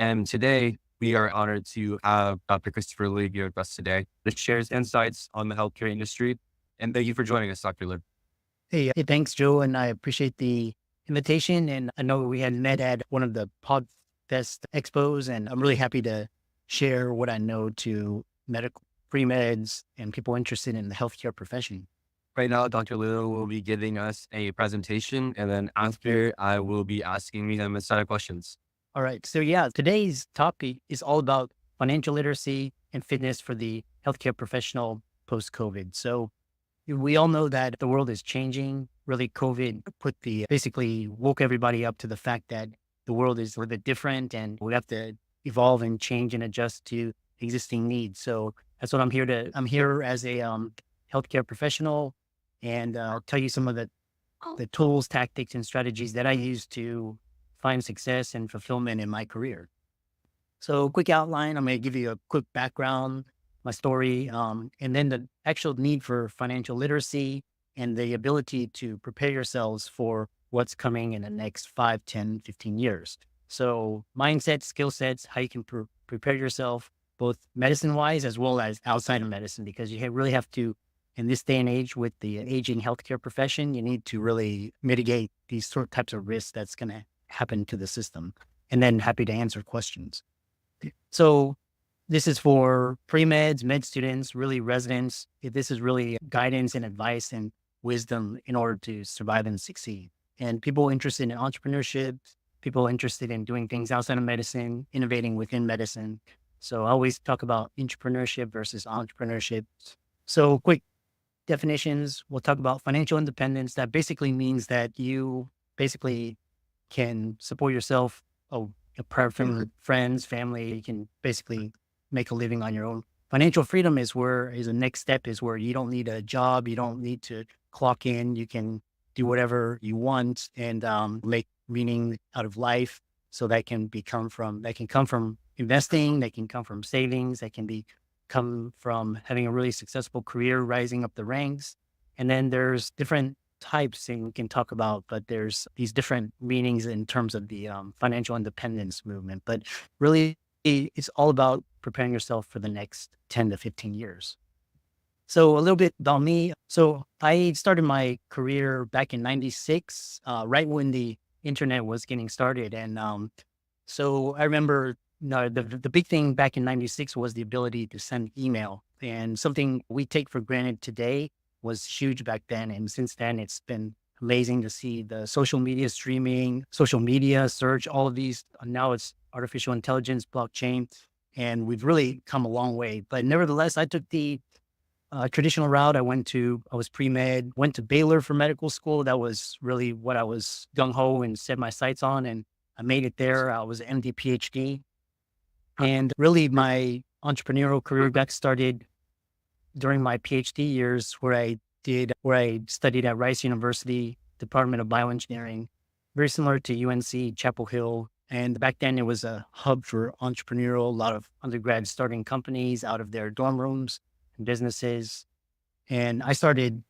And today we are honored to have Dr. Christopher Lee here with us today that shares insights on the healthcare industry. And thank you for joining us, Dr. Lee. Hey, thanks, Joe. And I appreciate the invitation. And I know we had met at one of the PodFest expos, and I'm really happy to share what I know to medical pre-meds and people interested in the healthcare profession. Right now, Dr. Lee will be giving us a presentation, and then after I will be asking him a set of questions. All right. So yeah, today's topic is all about financial literacy and fitness for the healthcare professional post-COVID. So we all know that the world is changing. Really, COVID basically woke everybody up to the fact that the world is a little bit different and we have to evolve and change and adjust to existing needs. So that's what I'm here as a healthcare professional, and I'll tell you some of the tools, tactics, and strategies that I use to find success and fulfillment in my career. So quick outline, I'm going to give you a quick background, my story, and then the actual need for financial literacy and the ability to prepare yourselves for what's coming in the next 5, 10, 15 years. So mindset, skill sets, how you can prepare yourself, both medicine-wise as well as outside of medicine, because you really have to, in this day and age with the aging healthcare profession, you need to really mitigate these types of risks that's going to happen to the system. And then happy to answer questions. So this is for pre-meds, med students, really residents. This is really guidance and advice and wisdom in order to survive and succeed. And people interested in entrepreneurship, people interested in doing things outside of medicine, innovating within medicine. So I always talk about entrepreneurship versus entrepreneurship. So quick definitions, we'll talk about financial independence. That basically means that you basically can support yourself, apart from friends, family. You can basically make a living on your own. Financial freedom is the next step, is where you don't need a job. You don't need to clock in. You can do whatever you want and make meaning out of life. So that can come from investing, that can come from savings, that can come from having a really successful career, rising up the ranks. And then there's different types and we can talk about, but there's these different meanings in terms of the financial independence movement. But really, it's all about preparing yourself for the next 10 to 15 years. So a little bit about me. So I started my career back in 96, right when the internet was getting started. And so I remember the big thing back in 96 was the ability to send email, and something we take for granted today was huge back then. And since then, it's been amazing to see the social media streaming, social media search, all of these. Now it's artificial intelligence, blockchain, and we've really come a long way. But nevertheless, I took the traditional route. I was pre-med, went to Baylor for medical school. That was really what I was gung-ho and set my sights on. And I made it there. I was an MD-PhD. And really my entrepreneurial career got started during my PhD years, where I studied at Rice University, Department of Bioengineering, very similar to UNC Chapel Hill. And back then it was a hub for entrepreneurial, a lot of undergrads starting companies out of their dorm rooms and businesses. And I started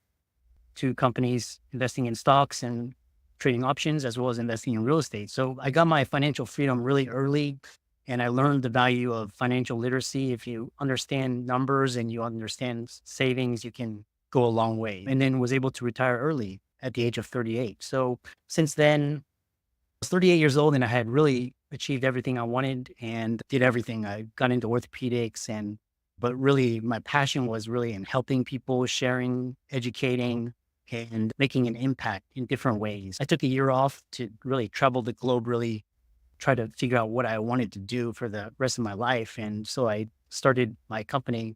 2 companies investing in stocks and trading options, as well as investing in real estate. So I got my financial freedom really early. And I learned the value of financial literacy. If you understand numbers and you understand savings, you can go a long way. And then was able to retire early at the age of 38. So since then, I was 38 years old and I had really achieved everything I wanted and did everything. I got into orthopedics, but really my passion was really in helping people, sharing, educating, and making an impact in different ways. I took a year off to really travel the globe, really try to figure out what I wanted to do for the rest of my life. And so I started my company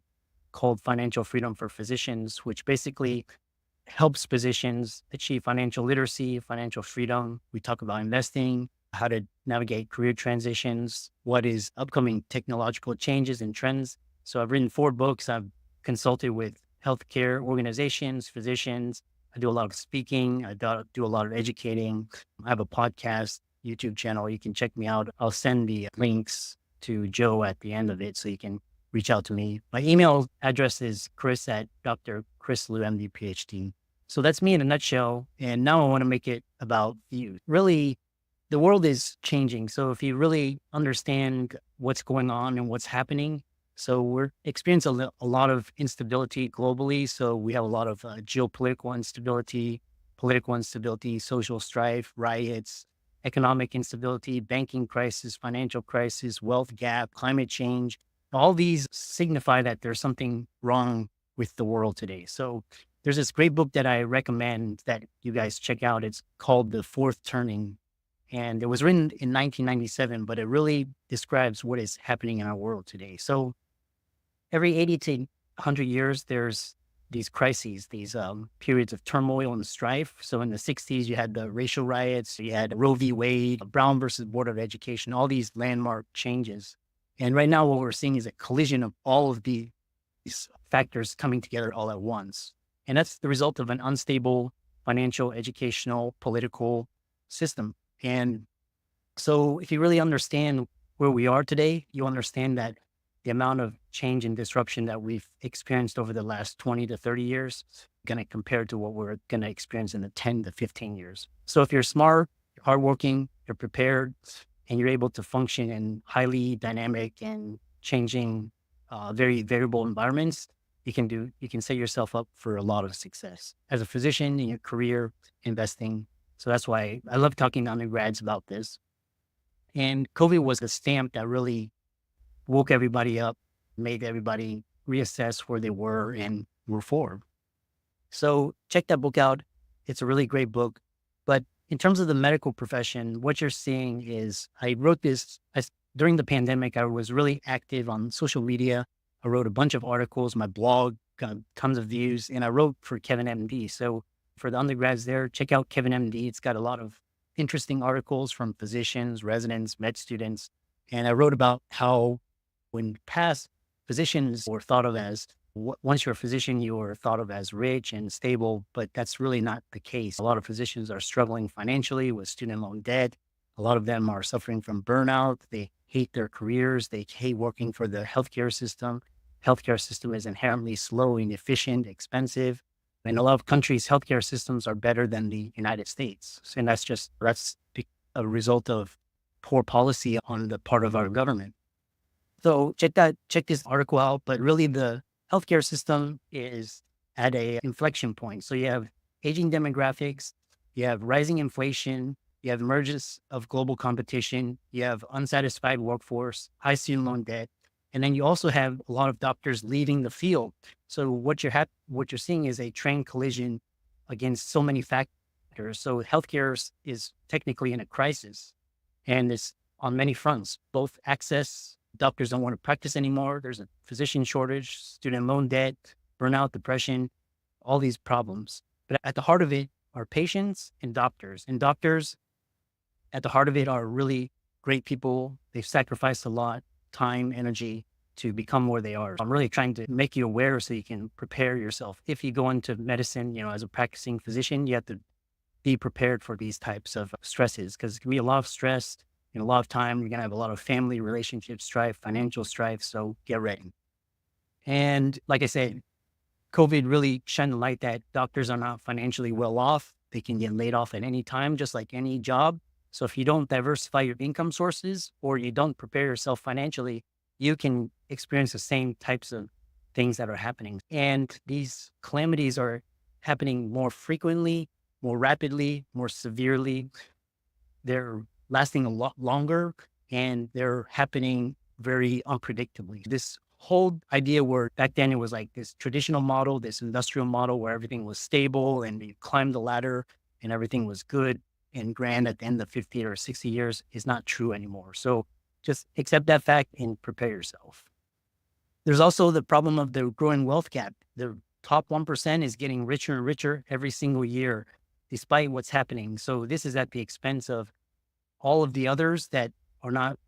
called Financial Freedom for Physicians, which basically helps physicians achieve financial literacy, financial freedom. We talk about investing, how to navigate career transitions, what is upcoming technological changes and trends. So I've written 4 books. I've consulted with healthcare organizations, physicians. I do a lot of speaking. I do a lot of educating. I have a podcast, YouTube channel. You can check me out. I'll send the links to Joe at the end of it so you can reach out to me. My email address is chris@drchrislu, MD-PhD. So that's me in a nutshell. And now I want to make it about you. Really, the world is changing. So if you really understand what's going on and what's happening, so we're experiencing a lot of instability globally. So we have a lot of geopolitical instability, political instability, social strife, riots, economic instability, banking crisis, financial crisis, wealth gap, climate change. All these signify that there's something wrong with the world today. So there's this great book that I recommend that you guys check out. It's called The Fourth Turning, and it was written in 1997, but it really describes what is happening in our world today. So every 80 to 100 years, there's these crises, these periods of turmoil and strife. So in the 60s, you had the racial riots, you had Roe v. Wade, Brown versus Board of Education, all these landmark changes. And right now, what we're seeing is a collision of all of these factors coming together all at once. And that's the result of an unstable financial, educational, political system. And so if you really understand where we are today, you understand that the amount of change and disruption that we've experienced over the last 20 to 30 years is going to compare to what we're going to experience in the 10 to 15 years. So if you're smart, you're hardworking, you're prepared, and you're able to function in highly dynamic and changing, very variable environments, you can set yourself up for a lot of success as a physician in your career investing. So that's why I love talking to undergrads about this. And COVID was a stamp that really woke everybody up, made everybody reassess where they were and move forward. So check that book out. It's a really great book. But in terms of the medical profession, what you're seeing is I wrote this during the pandemic. I was really active on social media. I wrote a bunch of articles. My blog got tons of views, and I wrote for Kevin MD. So for the undergrads there, check out Kevin MD. It's got a lot of interesting articles from physicians, residents, med students. And I wrote about how when past physicians were thought of as, once you're a physician, you are thought of as rich and stable, but that's really not the case. A lot of physicians are struggling financially with student loan debt. A lot of them are suffering from burnout. They hate their careers. They hate working for the healthcare system. Healthcare system is inherently slow, inefficient, expensive. In a lot of countries, healthcare systems are better than the United States. And that's a result of poor policy on the part of our government. So check this article out. But really, the healthcare system is at a inflection point. So you have aging demographics, you have rising inflation, you have emergence of global competition, you have unsatisfied workforce, high student loan debt, and then you also have a lot of doctors leaving the field. So what you're seeing is a train collision against so many factors. So healthcare is technically in a crisis, and it's on many fronts, both access. Doctors don't want to practice anymore. There's a physician shortage, student loan debt, burnout, depression, all these problems. But at the heart of it are patients and doctors. And doctors at the heart of it are really great people. They've sacrificed a lot, time, energy to become where they are. I'm really trying to make you aware so you can prepare yourself. If you go into medicine, as a practicing physician, you have to be prepared for these types of stresses because it can be a lot of stress. A lot of time, you're going to have a lot of family relationship strife, financial strife. So get ready. And like I said, COVID really shined the light that doctors are not financially well off. They can get laid off at any time, just like any job. So if you don't diversify your income sources or you don't prepare yourself financially, you can experience the same types of things that are happening. And these calamities are happening more frequently, more rapidly, more severely. They're lasting a lot longer, and they're happening very unpredictably. This whole idea where back then it was like this traditional model, this industrial model where everything was stable and you climbed the ladder and everything was good and grand at the end of 50 or 60 years is not true anymore. So just accept that fact and prepare yourself. There's also the problem of the growing wealth gap. The top 1% is getting richer and richer every single year, despite what's happening. So this is at the expense of all of the others that are not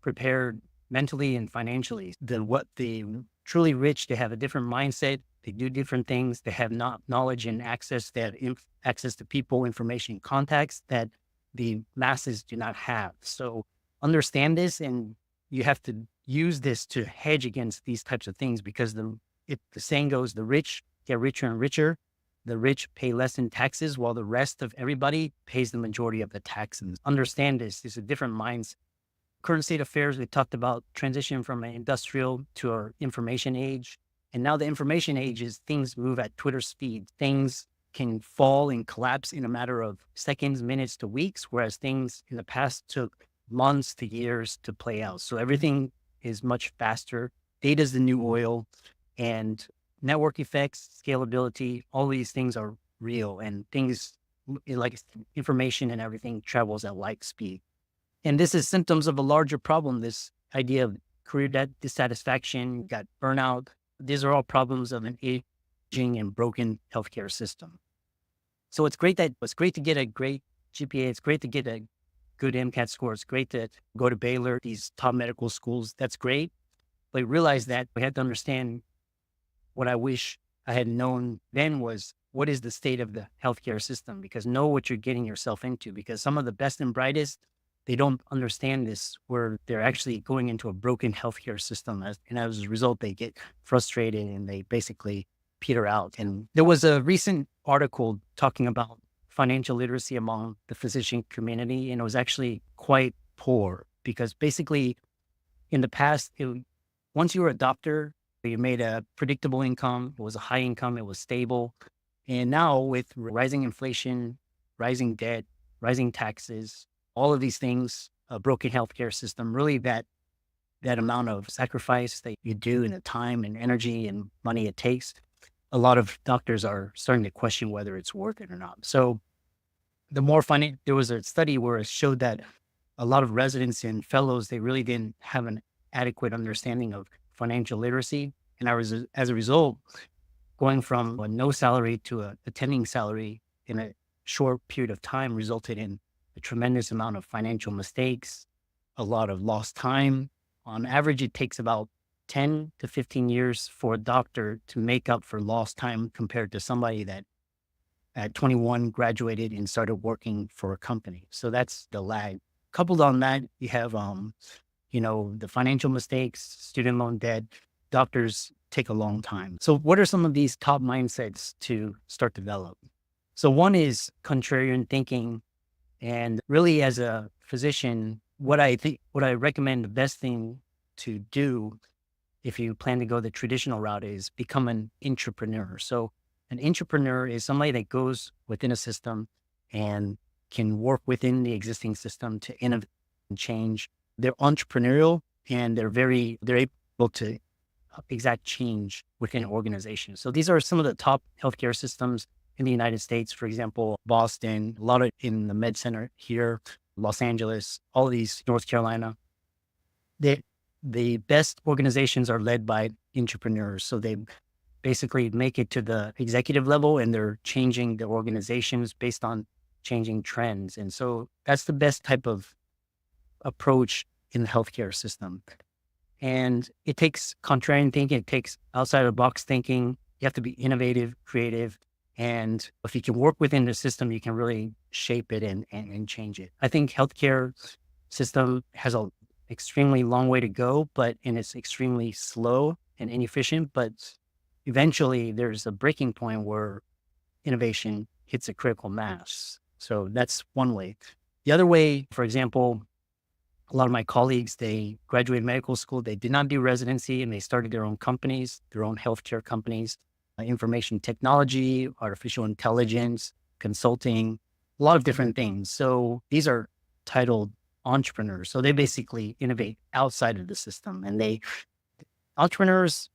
prepared mentally and financially. The truly rich, they have a different mindset. They do different things. They have not knowledge and access. They have access to people, information, contacts that the masses do not have. So understand this, and you have to use this to hedge against these types of things because the saying goes, the rich get richer and richer, the rich pay less in taxes while the rest of everybody pays the majority of the taxes. Understand this. There's a different minds. Current state affairs, we talked about transition from an industrial to our information age. And now the information age is things move at Twitter speed. Things can fall and collapse in a matter of seconds, minutes to weeks, whereas things in the past took months to years to play out. So everything is much faster. Data is the new oil, and network effects, scalability, all these things are real, and things like information and everything travels at light speed. And this is symptoms of a larger problem. This idea of career dissatisfaction, got burnout. These are all problems of an aging and broken healthcare system. So it's great to get a great GPA. It's great to get a good MCAT score. It's great to go to Baylor, these top medical schools. That's great. But realize that we had to understand what I wish I had known then was what is the state of the healthcare system, because know what you're getting yourself into, because some of the best and brightest, they don't understand this, where they're actually going into a broken healthcare system. And as a result, they get frustrated and they basically peter out. And there was a recent article talking about financial literacy among the physician community, and it was actually quite poor because basically in the past, once you were a doctor, you made a predictable income. It was a high income. It was stable. And now with rising inflation, rising debt, rising taxes, all of these things, a broken healthcare system, really that amount of sacrifice that you do and the time and energy and money it takes, a lot of doctors are starting to question whether it's worth it or not. So there was a study where it showed that a lot of residents and fellows, they really didn't have an adequate understanding of financial literacy. And as a result, going from a no salary to a attending salary in a short period of time resulted in a tremendous amount of financial mistakes, a lot of lost time. On average, it takes about 10 to 15 years for a doctor to make up for lost time compared to somebody that at 21 graduated and started working for a company. So that's the lag. Coupled on that, you have, the financial mistakes, student loan debt. Doctors take a long time. So what are some of these top mindsets to start develop? So one is contrarian thinking. And really, as a physician, what I recommend the best thing to do if you plan to go the traditional route is become an entrepreneur. So an entrepreneur is somebody that goes within a system and can work within the existing system to innovate and change. They're entrepreneurial and they're able to exact change within an organization. So these are some of the top healthcare systems in the United States. For example, Boston, a lot of in the Med Center here, Los Angeles, all of these, North Carolina. The best organizations are led by entrepreneurs. So they basically make it to the executive level and they're changing their organizations based on changing trends. And so that's the best type of approach in the healthcare system. And it takes contrarian thinking. It takes outside of the box thinking. You have to be innovative, creative. And if you can work within the system, you can really shape it and change it. I think healthcare system has an extremely long way to go, and it's extremely slow and inefficient. But eventually there's a breaking point where innovation hits a critical mass. So that's one way. The other way, for example, a lot of my colleagues, they graduated medical school, they did not do residency, and they started their own companies, their own healthcare companies, information technology, artificial intelligence, consulting, a lot of different things. So these are titled entrepreneurs. So they basically innovate outside of the system. And entrepreneurs,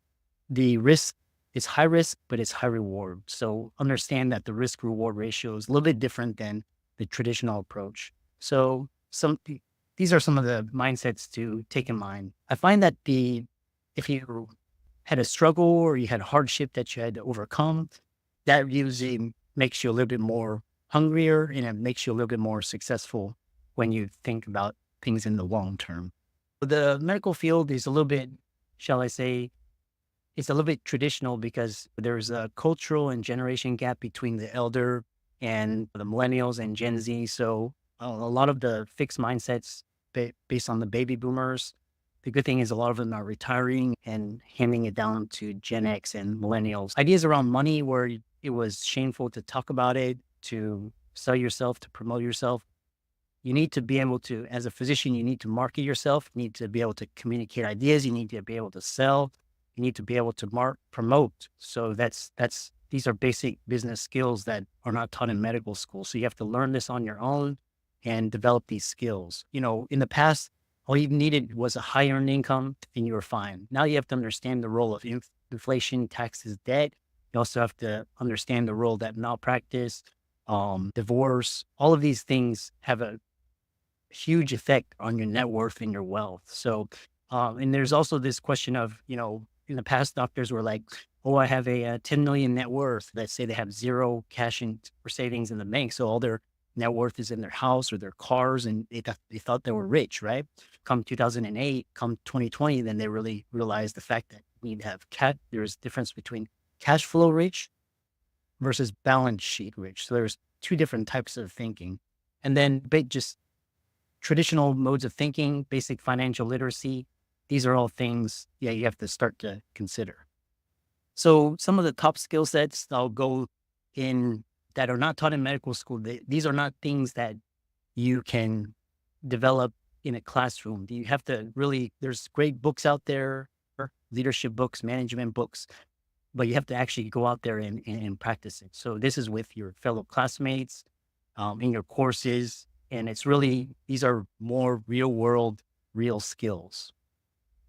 the risk is high risk, but it's high reward. So understand that the risk reward ratio is a little bit different than the traditional approach. So these are some of the mindsets to take in mind. I find that if you had a struggle or you had hardship that you had to overcome, that usually makes you a little bit more hungrier and it makes you a little bit more successful when you think about things in the long term. The medical field is a little bit, shall I say, it's a little bit traditional because there's a cultural and generation gap between the elder and the millennials and Gen Z. So a lot of the fixed mindsets based on the baby boomers. The good thing is a lot of them are retiring and handing it down to Gen X and millennials. Ideas around money where it was shameful to talk about it, to sell yourself, to promote yourself. You need to be able to, as a physician, you need to market yourself. You need to be able to communicate ideas. You need to be able to sell. You need to be able to promote. So these are basic business skills that are not taught in medical school. So you have to learn this on your own and develop these skills. In the past, all you needed was a high earned income and you were fine. Now you have to understand the role of inflation, taxes, debt. You also have to understand the role that malpractice, divorce, all of these things have a huge effect on your net worth and your wealth. So, and there's also this question of, in the past, doctors were like, oh, I have a 10 million net worth. Let's say they have zero cash or savings in the bank. So all their net worth is in their house or their cars, and they thought they were rich, right? Come 2008, come 2020, then they really realized the fact that you need to have there's a difference between cash flow rich versus balance sheet rich. So there's two different types of thinking. And then just traditional modes of thinking, basic financial literacy, these are all things, you have to start to consider. So some of the top skill sets I'll go in that are not taught in medical school, these are not things that you can develop in a classroom. You have to there's great books out there, leadership books, management books, but you have to actually go out there and practice it. So this is with your fellow classmates, in your courses. And these are more real world, real skills.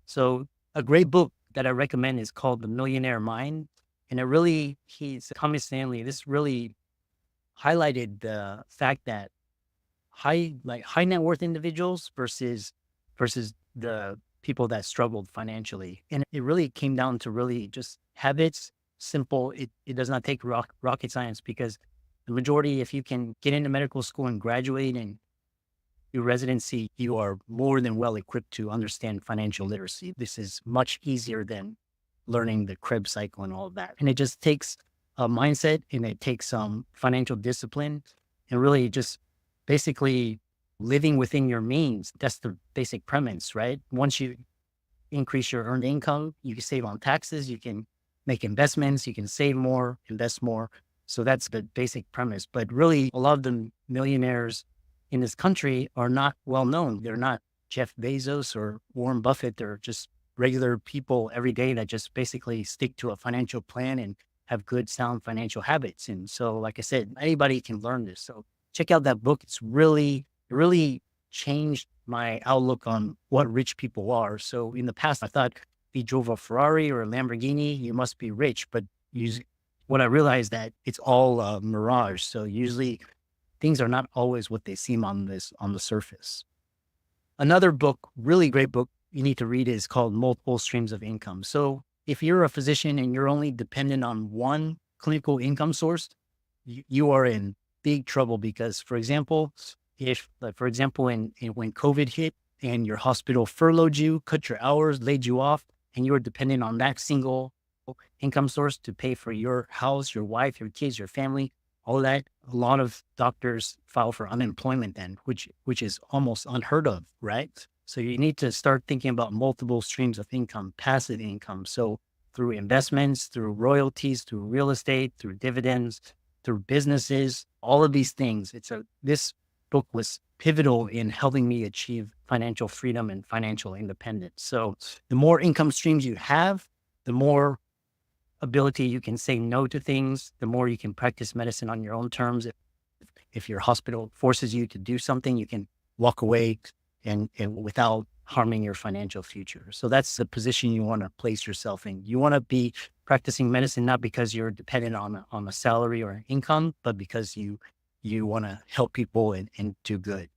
So a great book that I recommend is called The Millionaire Mind. And Thomas Stanley, this really highlighted the fact that high net worth individuals versus the people that struggled financially. And it really came down to really just habits, simple. It does not take rocket science, because the majority, if you can get into medical school and graduate and do residency, you are more than well equipped to understand financial literacy. This is much easier than learning the Krebs cycle and all of that. And it just takes a mindset, and it takes some financial discipline, and really just basically living within your means. That's the basic premise, right? Once you increase your earned income, you can save on taxes, you can make investments, you can save more, invest more. So that's the basic premise. But really, a lot of the millionaires in this country are not well known. They're not Jeff Bezos or Warren Buffett. They're just regular people every day that just basically stick to a financial plan and have good, sound financial habits. And so, like I said, anybody can learn this. So check out that book. It really changed my outlook on what rich people are. So in the past, I thought if you drove a Ferrari or a Lamborghini, you must be rich. But what I realized that it's all a mirage. So usually things are not always what they seem on the surface. Another book, really great book you need to read, is called Multiple Streams of Income. So if you're a physician and you're only dependent on one clinical income source, you are in big trouble, because, for example, when COVID hit and your hospital furloughed you, cut your hours, laid you off, and you were dependent on that single income source to pay for your house, your wife, your kids, your family, all that, a lot of doctors file for unemployment then, which is almost unheard of, right? So you need to start thinking about multiple streams of income, passive income. So through investments, through royalties, through real estate, through dividends, through businesses, all of these things. This book was pivotal in helping me achieve financial freedom and financial independence. So the more income streams you have, the more ability you can say no to things, the more you can practice medicine on your own terms. If your hospital forces you to do something, you can walk away and without harming your financial future. So that's the position you want to place yourself in. You want to be practicing medicine not because you're dependent on a salary or an income, but because you want to help people and do good.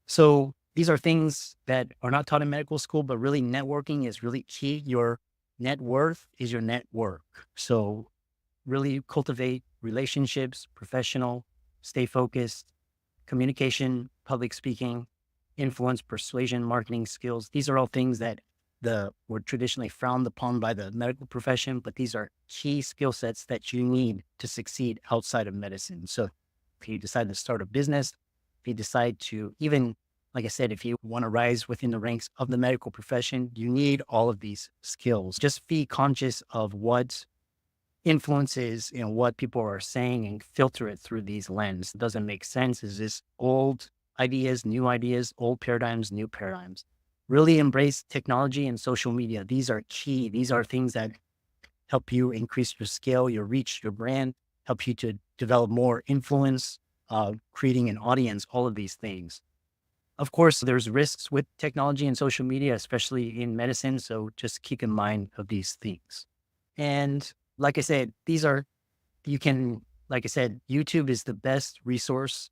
So these are things that are not taught in medical school, but really networking is really key. Your net worth is your net work. So really cultivate relationships, professional, stay focused, communication, public speaking, influence, persuasion, marketing skills. These are all things that were traditionally frowned upon by the medical profession, but these are key skill sets that you need to succeed outside of medicine. So if you decide to start a business, if you decide to even, like I said, if you want to rise within the ranks of the medical profession, you need all of these skills. Just be conscious of what influences, what people are saying and filter it through these lens. It doesn't make sense. Is this old ideas, old paradigms, new paradigms? Really embrace technology and social media. These are key. These are things that help you increase your scale, your reach, your brand, help you to develop more influence, creating an audience, all of these things. Of course, there's risks with technology and social media, especially in medicine. So just keep in mind of these things. And like I said, like I said, YouTube is the best resource.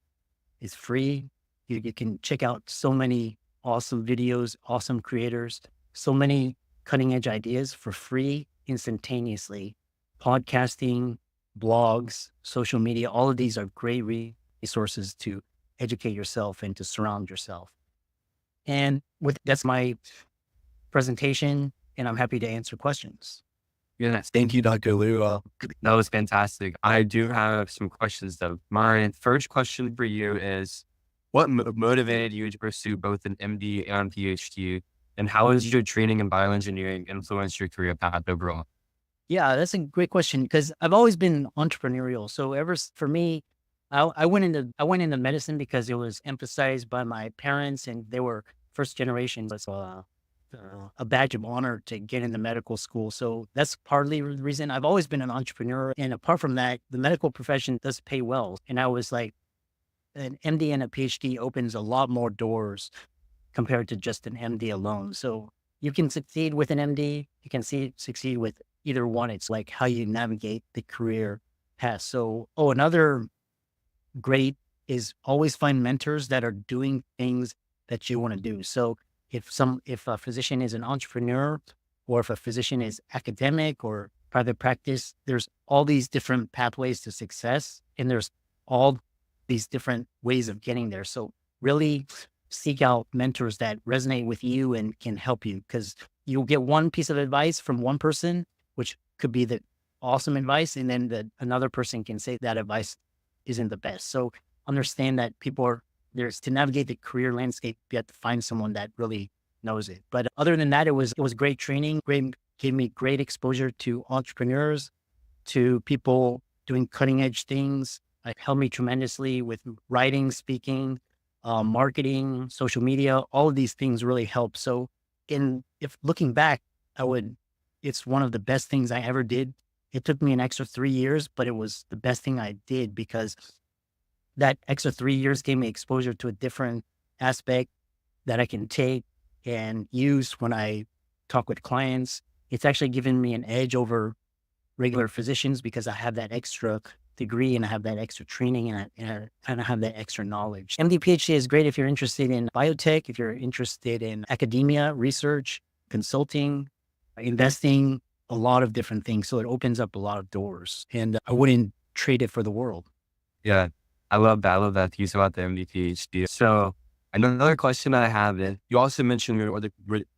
It's free. You can check out so many awesome videos, awesome creators, so many cutting edge ideas for free instantaneously. Podcasting, blogs, social media, all of these are great resources to educate yourself and to surround yourself. And that's my presentation, and I'm happy to answer questions. Yes, thank you, Dr. Liu. That was fantastic. I do have some questions though. My first question for you is, what motivated you to pursue both an MD and PhD? And how has your training in bioengineering influenced your career path overall? Yeah, that's a great question because I've always been entrepreneurial. So for me, I went into medicine because it was emphasized by my parents, and they were first generation. It's a badge of honor to get into medical school. So that's partly the reason. I've always been an entrepreneur, and apart from that, the medical profession does pay well. And I was like, an MD and a PhD opens a lot more doors compared to just an MD alone. So you can succeed with an MD, you can succeed with either one. It's like how you navigate the career path. So, another great is always find mentors that are doing things that you want to do. So if a physician is an entrepreneur, or if a physician is academic or private practice, there's all these different pathways to success, and there's all these different ways of getting there. So really seek out mentors that resonate with you and can help you, because you'll get one piece of advice from one person, which could be the awesome advice. And then another person can say that advice isn't the best. So understand that there's to navigate the career landscape, you have to find someone that really knows it. But other than that, it was great training, gave me great exposure to entrepreneurs, to people doing cutting edge things. It helped me tremendously with writing, speaking, marketing, social media. All of these things really help. So if looking back, it's one of the best things I ever did. It took me an extra 3 years, but it was the best thing I did, because that extra 3 years gave me exposure to a different aspect that I can take and use when I talk with clients. It's actually given me an edge over regular physicians because I have that extra degree and I have that extra training, and I have that extra knowledge. MD PhD is great if you're interested in biotech, if you're interested in academia, research, consulting, investing, a lot of different things. So it opens up a lot of doors, and I wouldn't trade it for the world. Yeah, I love that. I love that piece about the MD PhD. So another question that I have is, you also mentioned you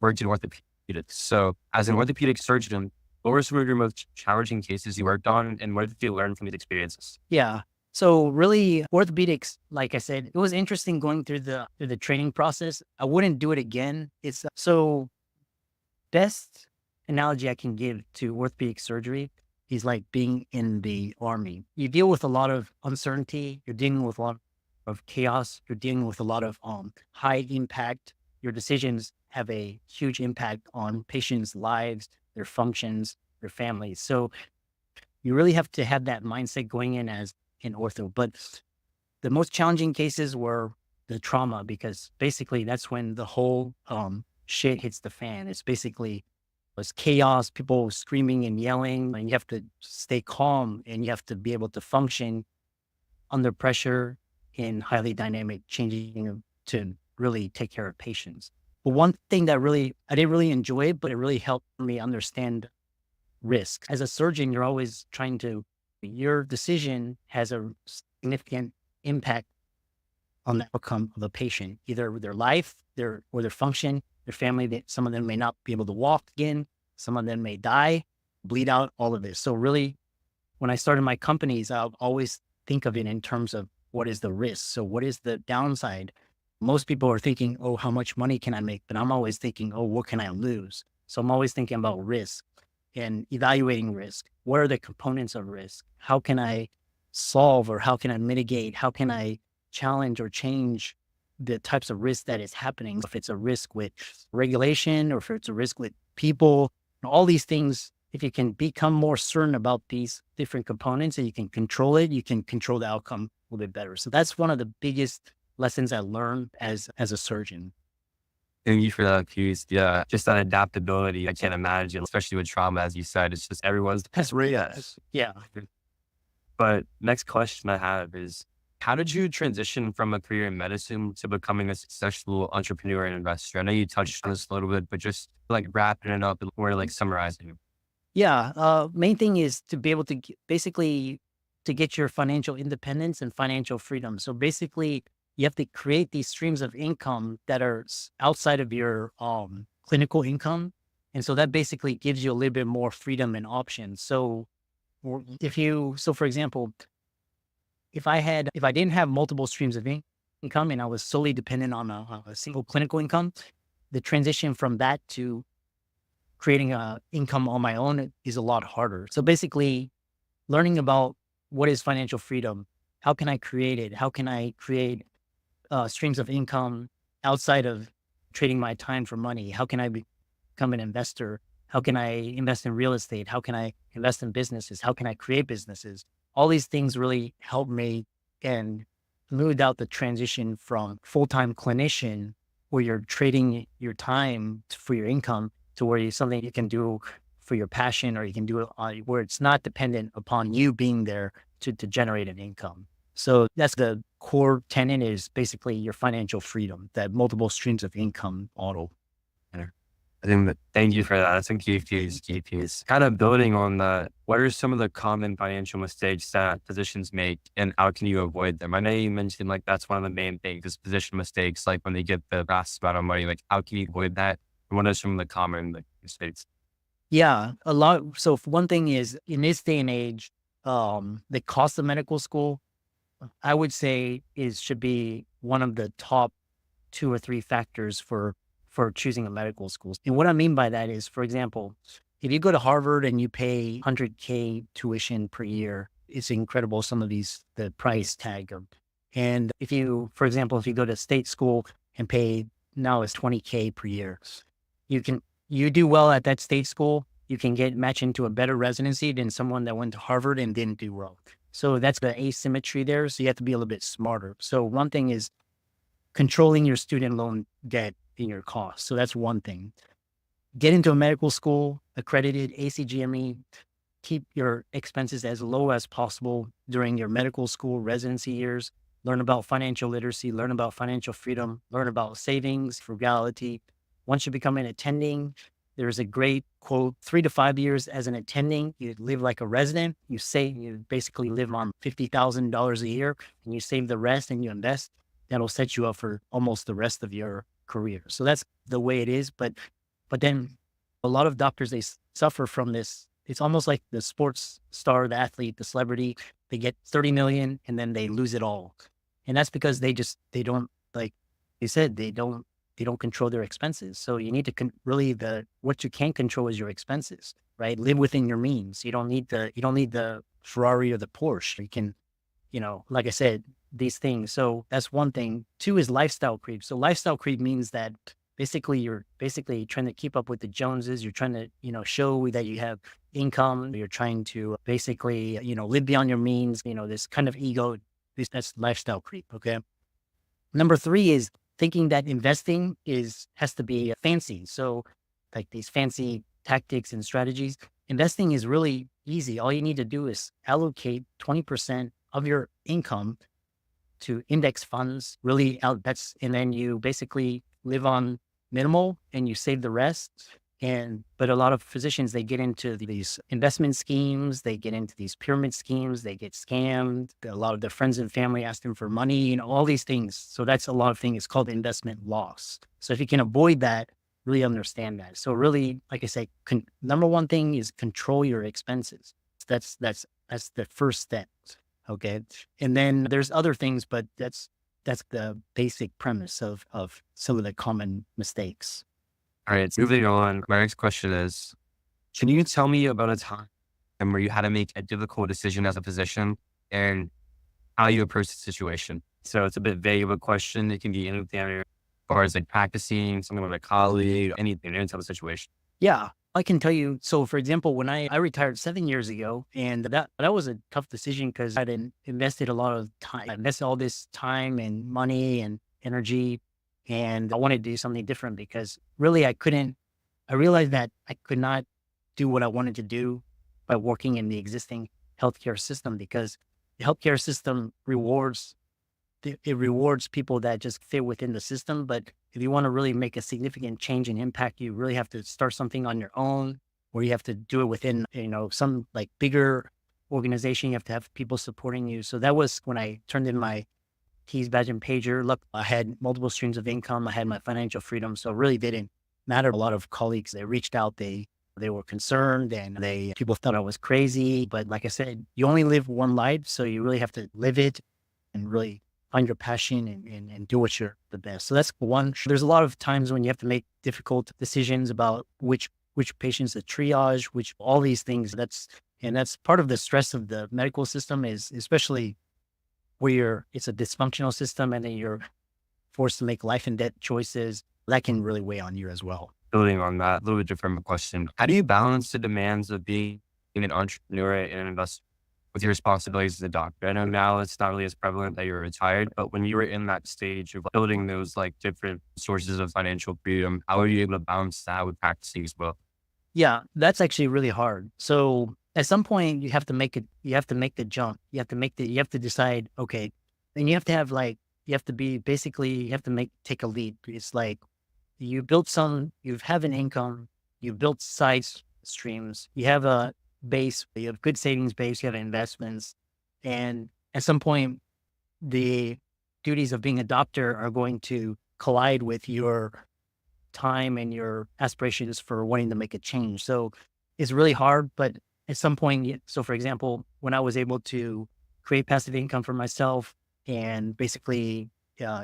worked in orthopedics. So as an orthopedic surgeon, what were some of your most challenging cases you worked on, and what did you learn from these experiences? Yeah. So really orthopedics, like I said, it was interesting going through the training process. I wouldn't do it again. It's so best analogy I can give to orthopedic surgery is like being in the army. You deal with a lot of uncertainty. You're dealing with a lot of chaos. You're dealing with a lot of high impact. Your decisions have a huge impact on patients' lives, their functions, their families. So you really have to have that mindset going in as an ortho. But the most challenging cases were the trauma, because basically that's when the whole shit hits the fan. It's chaos, people screaming and yelling, and you have to stay calm and you have to be able to function under pressure in highly dynamic changing to really take care of patients. But one thing that I didn't really enjoy it, but it really helped me understand risk. As a surgeon, you're always your decision has a significant impact on the outcome of the patient, either their life, their function, their family. That some of them may not be able to walk again. Some of them may die, bleed out, all of this. So really, when I started my companies, I'll always think of it in terms of what is the risk. So what is the downside? Most people are thinking, oh, how much money can I make? But I'm always thinking, oh, what can I lose? So I'm always thinking about risk. and evaluating risk. What are the components of risk? How can I solve, or how can I mitigate? How can I challenge or change the types of risk that is happening? If it's a risk with regulation, or if it's a risk with people, all these things, if you can become more certain about these different components and you can control it, you can control the outcome a little bit better. So that's one of the biggest lessons I learned as a surgeon. Thank you for that piece. Yeah, just that adaptability. I can't imagine, especially with trauma, as you said, it's just everyone's That's right. yes. Yeah. But next question I have is, how did you transition from a career in medicine to becoming a successful entrepreneur and investor? I know you touched on this a little bit, but just like wrapping it up or like summarizing. Yeah. Main thing is to be able to basically to get your financial independence and financial freedom. So basically, you have to create these streams of income that are outside of your clinical income, and so that basically gives you a little bit more freedom and options. So for example, if I didn't have multiple streams of income and I was solely dependent on a single clinical income, the transition from that to creating a income on my own is a lot harder. So basically, learning about what is financial freedom, how can I create it? How can I create streams of income outside of trading my time for money? How can I become an investor? How can I invest in real estate? How can I invest in businesses? How can I create businesses? All these things really helped me and smoothed out the transition from full-time clinician, where you're trading your time for your income, to where it's something you can do for your passion, or you can do it where it's not dependent upon you being there to generate an income. So that's the core tenet, is basically your financial freedom, that multiple streams of income model. I think that, thank you for that. That's a key piece. Kind of building on that, what are some of the common financial mistakes that physicians make and how can you avoid them? I know you mentioned like that's one of the main things is physician mistakes, like when they get the vast amount of money, like how can you avoid that? And what are some of the common like, mistakes? Yeah, a lot. So one thing is, in this day and age, the cost of medical school, I would say, should be one of the top two or three factors for choosing a medical school. And what I mean by that is, for example, if you go to Harvard and you pay 100K tuition per year, it's incredible. Some of the price tag of, and if you, for example, if you go to state school and pay, now it's 20K per year, you do well at that state school, you can get matched into a better residency than someone that went to Harvard and didn't do well. So that's the asymmetry there. So you have to be a little bit smarter. So one thing is controlling your student loan debt in your costs. So that's one thing. Get into a medical school, accredited ACGME, keep your expenses as low as possible during your medical school residency years. Learn about financial literacy, learn about financial freedom, learn about savings, frugality. Once you become an attending, there's a great quote: 3 to 5 years as an attending, you live like a resident. You basically live on $50,000 a year, and you save the rest and you invest. That'll set you up for almost the rest of your career. So that's the way it is. But then a lot of doctors, they suffer from this. It's almost like the sports star, the athlete, the celebrity. They get 30 million and then they lose it all. And that's because they don't, like you said, they don't control their expenses. So you need to what you can control is your expenses, right? Live within your means. You don't need the Ferrari or the Porsche. You can, like I said, these things. So that's one thing. Two is lifestyle creep. So lifestyle creep means that basically you're trying to keep up with the Joneses. You're trying to, show that you have income. You're trying to basically, live beyond your means, this kind of ego. That's lifestyle creep. Okay. Number three is thinking that investing has to be fancy. So like these fancy tactics and strategies. Investing is really easy. All you need to do is allocate 20% of your income to index funds, and then you basically live on minimal and you save the rest. But a lot of physicians, they get into these investment schemes, they get into these pyramid schemes, they get scammed. A lot of their friends and family ask them for money, all these things. So that's a lot of things. It's called investment loss. So if you can avoid that, really understand that. So really, like I say, number one thing is control your expenses. That's the first step. Okay. And then there's other things, but that's the basic premise of some of the common mistakes. All right, moving on. My next question is, Can you tell me about a time where you had to make a difficult decision as a physician and how you approach the situation? So it's a bit vague of a question. It can be anything as far as like practicing, something with a colleague, anything, any type of situation. Yeah, I can tell you. So, for example, when I retired 7 years ago, and that was a tough decision because I'd invested a lot of time. I invested all this time and money and energy, and I wanted to do something different because really I couldn't. I realized that I could not do what I wanted to do by working in the existing healthcare system because the healthcare system it rewards people that just fit within the system. But if you want to really make a significant change and impact, you really have to start something on your own, or you have to do it within, some like bigger organization. You have to have people supporting you. So that was when I turned in my keys, badge, and pager. Look, I had multiple streams of income. I had my financial freedom. So it really didn't matter. A lot of colleagues, they reached out, they were concerned and people thought I was crazy. But like I said, you only live one life. So you really have to live it and really find your passion and do what you're the best. So that's one. There's a lot of times when you have to make difficult decisions about which patients to triage, which all these things. That's part of the stress of the medical system is especially where it's a dysfunctional system and then you're forced to make life and death choices. That can really weigh on you as well. Building on that, a little bit different question. How do you balance the demands of being an entrepreneur and an investor with your responsibilities as a doctor? I know now it's not really as prevalent that you're retired, but when you were in that stage of building those like different sources of financial freedom, how are you able to balance that with practicing as well? Yeah, that's actually really hard. So at some point you have to make it, you have to make the jump. You have to decide, okay, and you have to have like, you have to be basically, you have to take a lead. It's like you have an income, you built side streams, you have a base, you have good savings base, you have investments. And at some point, the duties of being a doctor are going to collide with your time and your aspirations for wanting to make a change. So it's really hard, but at some point, so for example, when I was able to create passive income for myself and basically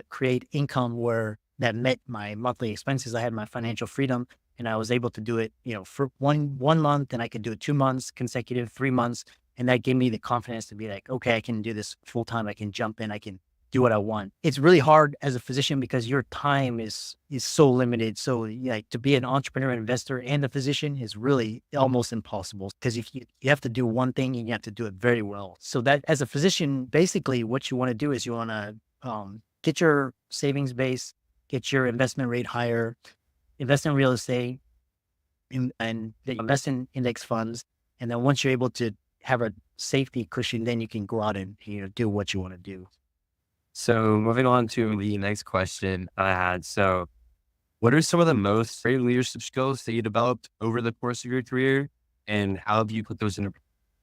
create income where that met my monthly expenses, I had my financial freedom and I was able to do it, for one month, and I could do it 2 months consecutive, 3 months. And that gave me the confidence to be like, okay, I can do this full time. I can jump in. I can do what I want. It's really hard as a physician because your time is so limited. So like to be an entrepreneur, investor, and a physician is really almost impossible because if you have to do one thing and you have to do it very well. So that as a physician, basically what you want to do is you want to get your savings base, get your investment rate higher, invest in real estate, and invest in index funds. And then once you're able to have a safety cushion, then you can go out and do what you want to do. So moving on to the next question I had. So what are some of the most great leadership skills that you developed over the course of your career? And how have you put those into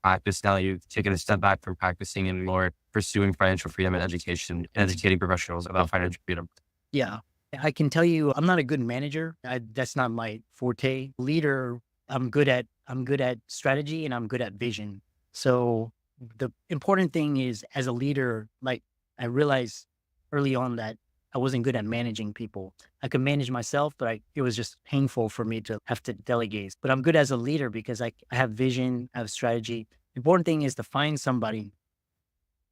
practice now that you've taken a step back from practicing and more pursuing financial freedom and educating professionals about financial freedom? Yeah. I can tell you, I'm not a good manager. That's not my forte. Leader, I'm good at strategy and I'm good at vision. So the important thing is as a leader, like I realized early on that I wasn't good at managing people. I could manage myself, but it was just painful for me to have to delegate. But I'm good as a leader because I have vision, I have strategy. The important thing is to find somebody.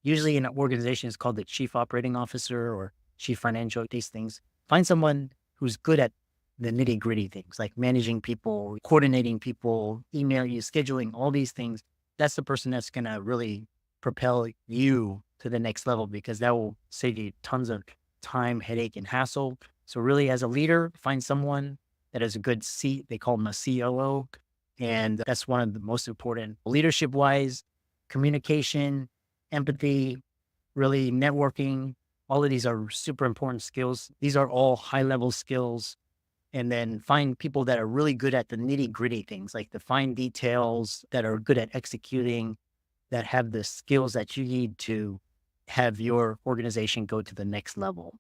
Usually in an organization, it's called the chief operating officer or chief financial, these things. Find someone who's good at the nitty gritty things like managing people, coordinating people, emailing, scheduling, all these things. That's the person that's going to really propel you to the next level because that will save you tons of time, headache, and hassle. So really as a leader, find someone that is a good they call them a COO. And that's one of the most important leadership wise, communication, empathy, really networking. All of these are super important skills. These are all high level skills. And then find people that are really good at the nitty gritty things, like the fine details, that are good at executing, that have the skills that you need to have your organization go to the next level.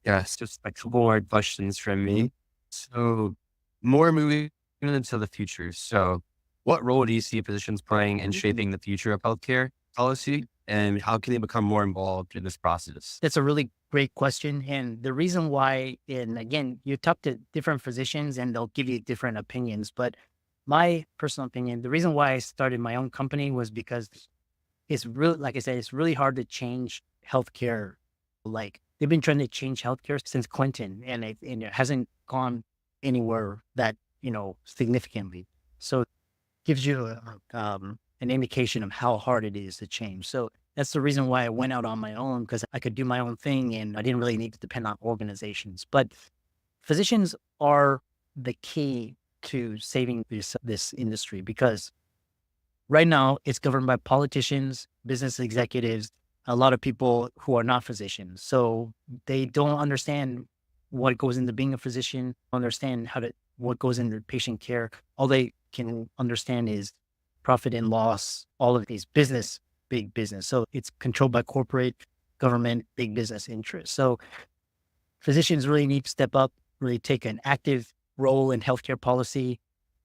Yes, just a couple more questions from me. So more moving into the future. So what role do you see physicians playing in shaping the future of healthcare policy? And how can they become more involved in this process? That's a really great question. And the reason why, and again, you talk to different physicians and they'll give you different opinions, but my personal opinion, the reason why I started my own company was because it's really, like I said, it's really hard to change healthcare. Like they've been trying to change healthcare since Clinton, and it hasn't gone anywhere that, significantly. So it gives you an indication of how hard it is to change. So that's the reason why I went out on my own, because I could do my own thing and I didn't really need to depend on organizations. But physicians are the key to saving this industry, because right now it's governed by politicians, business executives, a lot of people who are not physicians. So they don't understand what goes into being a physician, understand what goes into patient care. All they can understand is profit and loss, all of these big business. So it's controlled by corporate, government, big business interests. So physicians really need to step up, really take an active role in healthcare policy.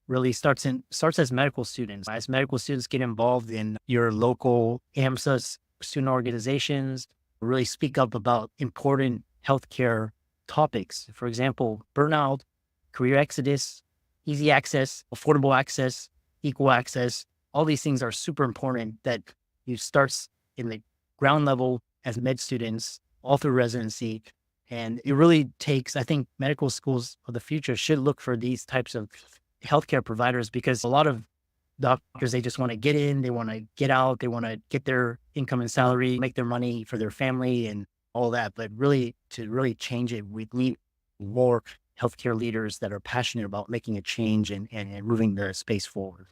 Really starts as medical students. As medical students, get involved in your local AMSA student organizations, really speak up about important healthcare topics. For example, burnout, career exodus, easy access, affordable access, equal access. All these things are super important that you start in the ground level as med students all through residency. And it really takes, I think medical schools of the future should look for these types of healthcare providers, because a lot of doctors, they just want to get in, they want to get out, they want to get their income and salary, make their money for their family and all that. But really, to really change it, we need more healthcare leaders that are passionate about making a change and moving the space forward.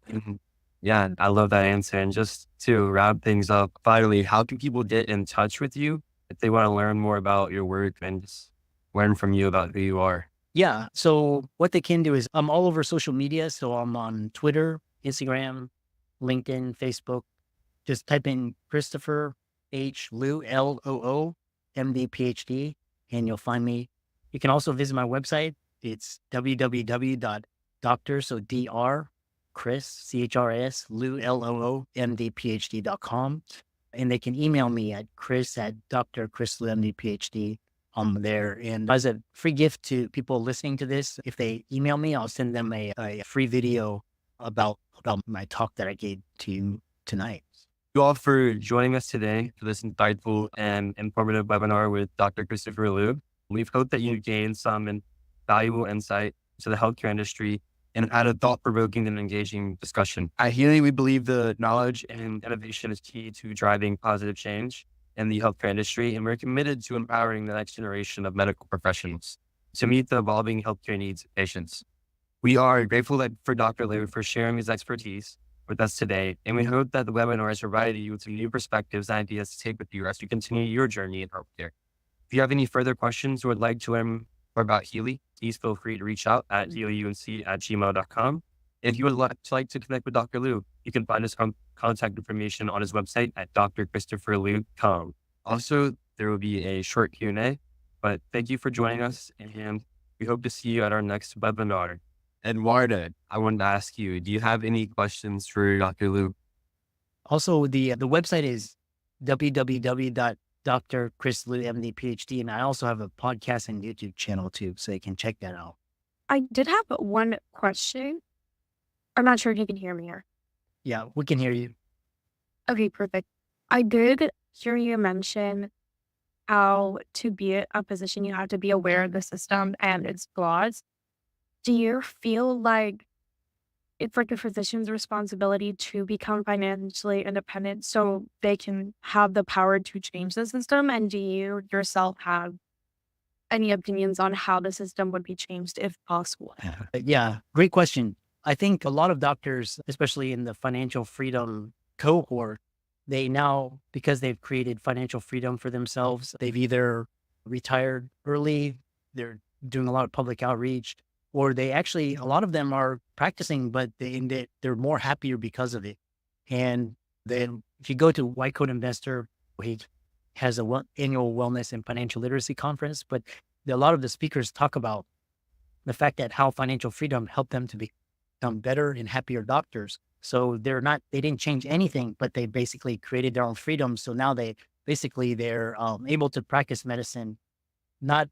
Mhm. Yeah, I love that answer. And just to wrap things up, finally, how can people get in touch with you if they want to learn more about your work and just learn from you about who you are? Yeah. So what they can do is I'm all over social media. So I'm on Twitter, Instagram, LinkedIn, Facebook. Just type in Christopher H. Loo, Loo, MD-PhD, and you'll find me. You can also visit my website. It's www.doctor, so Dr. Chris, CHRS, Loo, Loo, MD-PhD.com. And they can email me at Chris at Dr. Chris Loo, MD-PhD. There. And as a free gift to people listening to this, if they email me, I'll send them a free video about my talk that I gave to you tonight. You all for joining us today for this insightful and informative webinar with Dr. Christopher Loo. We've hoped that you gained some valuable insight to the healthcare industry and had a thought-provoking and engaging discussion. At Healy, we believe the knowledge and innovation is key to driving positive change in the healthcare industry, and we're committed to empowering the next generation of medical professionals to meet the evolving healthcare needs of patients. We are grateful for Dr. Loo for sharing his expertise with us today, and we hope that the webinar has provided you with some new perspectives and ideas to take with you as you continue your journey in healthcare. If you have any further questions or would like to learn more about Healy, please feel free to reach out at healyunc@gmail.com. If you would like to connect with Dr. Loo, you can find his contact information on his website at drchristopherloo.com. Also, there will be a short Q&A, but thank you for joining us, and we hope to see you at our next webinar. Eduardo, I wanted to ask you, do you have any questions for Dr. Loo? Also, the website is www.drchrisloo, MD-PhD, and I also have a podcast and YouTube channel too, so you can check that out. I did have one question. I'm not sure if you can hear me here. Yeah, we can hear you. Okay, perfect. I did hear you mention how to be a physician, you have to be aware of the system and its flaws. Do you feel like it's like a physician's responsibility to become financially independent so they can have the power to change the system? And do you yourself have any opinions on how the system would be changed if possible? Yeah, great question. I think a lot of doctors, especially in the financial freedom cohort, they now, because they've created financial freedom for themselves, they've either retired early, they're doing a lot of public outreach, or they actually, a lot of them are practicing, but they're more happier because of it. And then if you go to White Coat Investor, he has a annual wellness and financial literacy conference, but a lot of the speakers talk about the fact that how financial freedom helped them to become better and happier doctors. So they didn't change anything, but they basically created their own freedom. So now they're able to practice medicine, not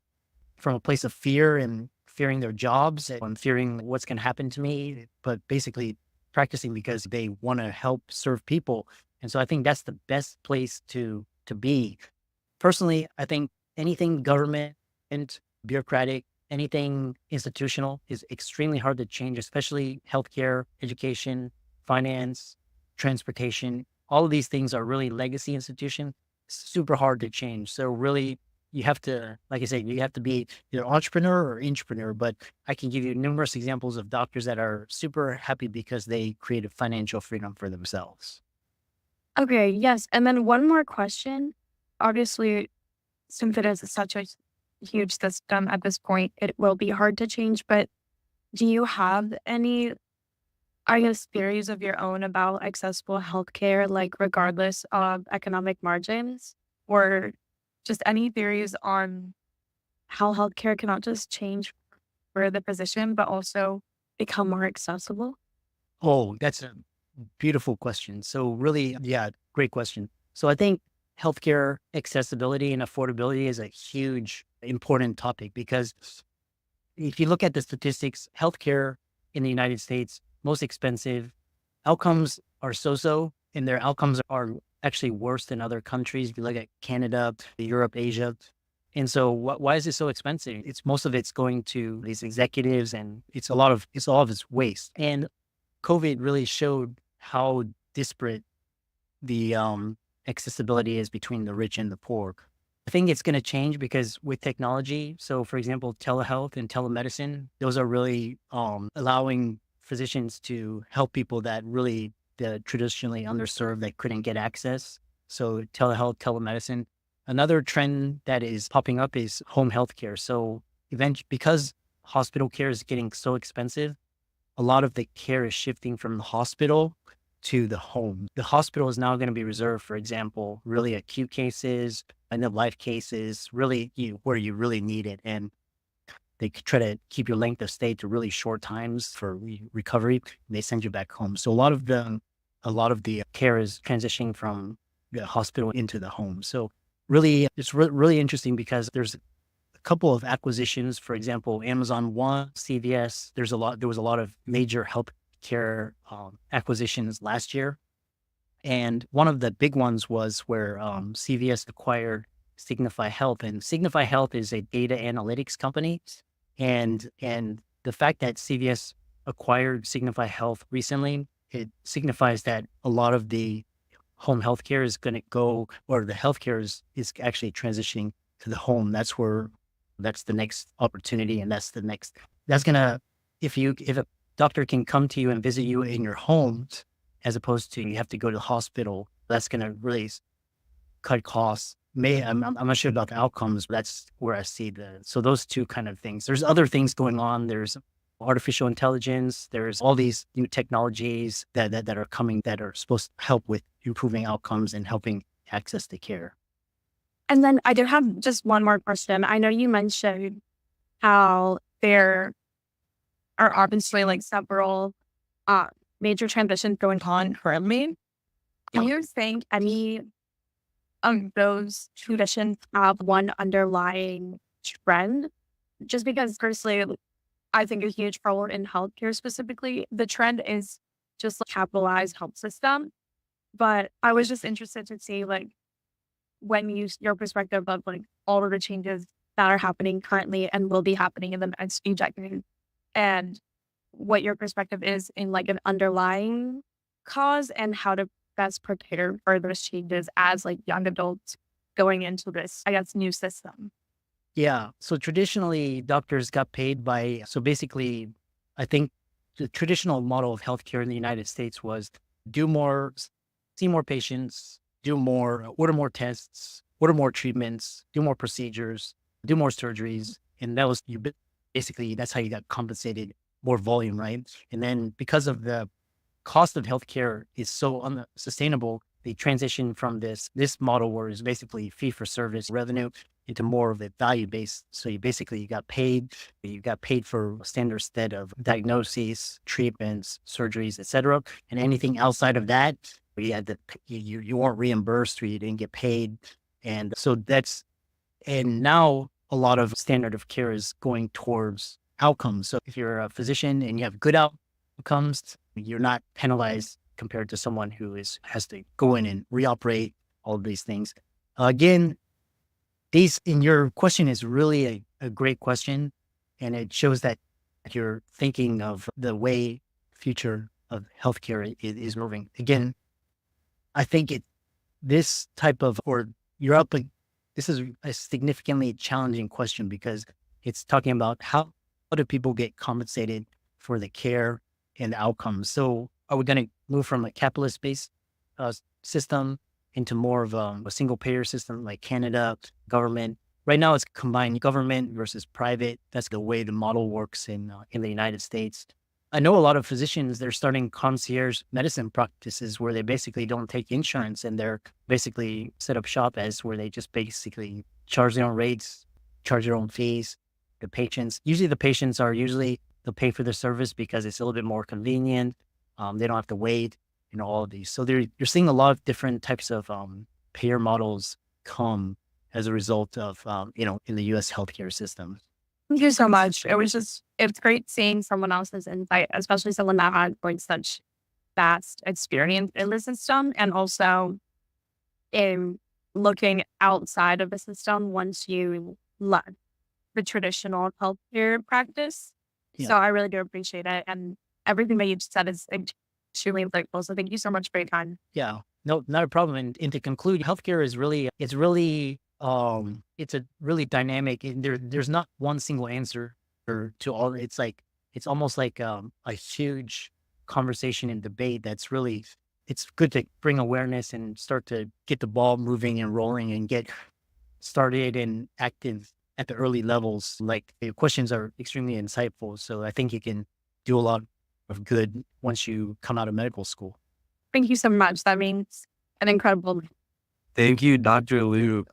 from a place of fear and fearing their jobs and fearing what's going to happen to me, but basically practicing because they want to help serve people. And so I think that's the best place to be. Personally, I think anything government and bureaucratic, anything institutional is extremely hard to change, especially healthcare, education, finance, transportation. All of these things are really legacy institution, super hard to change. So really you have to, like I said, you have to be either entrepreneur or intrapreneur, but I can give you numerous examples of doctors that are super happy because they created financial freedom for themselves. Okay, yes. And then one more question. Obviously, since it is such a huge system at this point, it will be hard to change. But do you have any, I guess, theories of your own about accessible healthcare, like regardless of economic margins, or just any theories on how healthcare can not just change for the physician, but also become more accessible? Oh, that's a beautiful question. So really, yeah, great question. So I think healthcare accessibility and affordability is a huge, important topic because if you look at the statistics, healthcare in the United States, most expensive outcomes are so-so, and their outcomes are actually worse than other countries. If you look at Canada, Europe, Asia. And so why is it so expensive? It's most of it's going to these executives and it's all of it's waste. And COVID really showed how disparate the accessibility is between the rich and the poor. I think it's going to change because with technology, so for example, telehealth and telemedicine, those are really allowing physicians to help people that really the traditionally underserved that couldn't get access. So telehealth, telemedicine. Another trend that is popping up is home health care. So because hospital care is getting so expensive, a lot of the care is shifting from the hospital to the home. The hospital is now going to be reserved, for example, really acute cases, end of life cases, really where you really need it. And they try to keep your length of stay to really short times for recovery. And they send you back home. So a lot of the care is transitioning from the hospital into the home. So really, it's really interesting because there's a couple of acquisitions. For example, Amazon One, CVS. There was a lot of major healthcare acquisitions last year, and one of the big ones was where CVS acquired Signify Health, and Signify Health is a data analytics company, and the fact that CVS acquired Signify Health recently, it signifies that a lot of the home healthcare is going to go, or the healthcare is actually transitioning to the home. That's the next opportunity. And that's going to, if a doctor can come to you and visit you in your home, as opposed to you have to go to the hospital, that's going to really cut costs. I'm not sure about the outcomes, but that's where I see so those two kind of things. There's other things going on. There's artificial intelligence. There's all these new technologies that are coming that are supposed to help with improving outcomes and helping access to care. And then I do have just one more question. I know you mentioned how there are obviously like several major transitions going on currently. Do you think any of those traditions have one underlying trend? Just because personally, I think a huge problem in healthcare specifically, the trend is just like capitalized health system. But I was just interested to see like when you your perspective of like all of the changes that are happening currently and will be happening in the next few decades, and what your perspective is in like an underlying cause and how to best prepare for those changes as like young adults going into this, I guess, new system. Yeah. So traditionally, doctors got paid so basically, I think the traditional model of healthcare in the United States was do more, see more patients, order more tests, order more treatments, do more procedures, do more surgeries. And basically, that's how you got compensated more volume, right? And then because of the cost of healthcare is so unsustainable, they transition from this model where it's basically fee for service revenue into more of a value based. So you got paid for a standard set of diagnoses, treatments, surgeries, etc. And anything outside of that, you weren't reimbursed or you didn't get paid. And so and now a lot of standard of care is going towards outcomes. So if you're a physician and you have good outcomes, you're not penalized compared to someone who has to go in and reoperate all of these things. Again, in your question is really a great question, and it shows that you're thinking of the way future of healthcare is moving. Again, I think this type of, or you're up, this is a significantly challenging question because it's talking about how do people get compensated for the care and the outcomes. So are we going to move from a capitalist-based system into more of a single payer system like Canada, government? Right now it's combined government versus private. That's the way the model works in the United States. I know a lot of physicians, they're starting concierge medicine practices where they basically don't take insurance and they're basically set up shop as where they just basically charge their own rates, charge their own fees. The patients, usually they'll pay for the service because it's a little bit more convenient. They don't have to wait, all of these. So you're seeing a lot of different types of payer models come as a result of, in the U.S. healthcare system. Thank you so much. It's great seeing someone else's insight, especially someone that had such vast experience in the system, and also in looking outside of the system once you left the traditional healthcare practice. Yeah. So I really do appreciate it. And everything that you just said is extremely insightful. So thank you so much for your time. Yeah, no, not a problem. And to conclude, healthcare is it's a really dynamic, and there's not one single answer to all. It's almost like a huge conversation and debate it's good to bring awareness and start to get the ball moving and rolling and get started and active at the early levels. Like, the questions are extremely insightful. So I think you can do a lot of good once you come out of medical school. Thank you so much. That means an incredible. Thank you, Dr. Liu.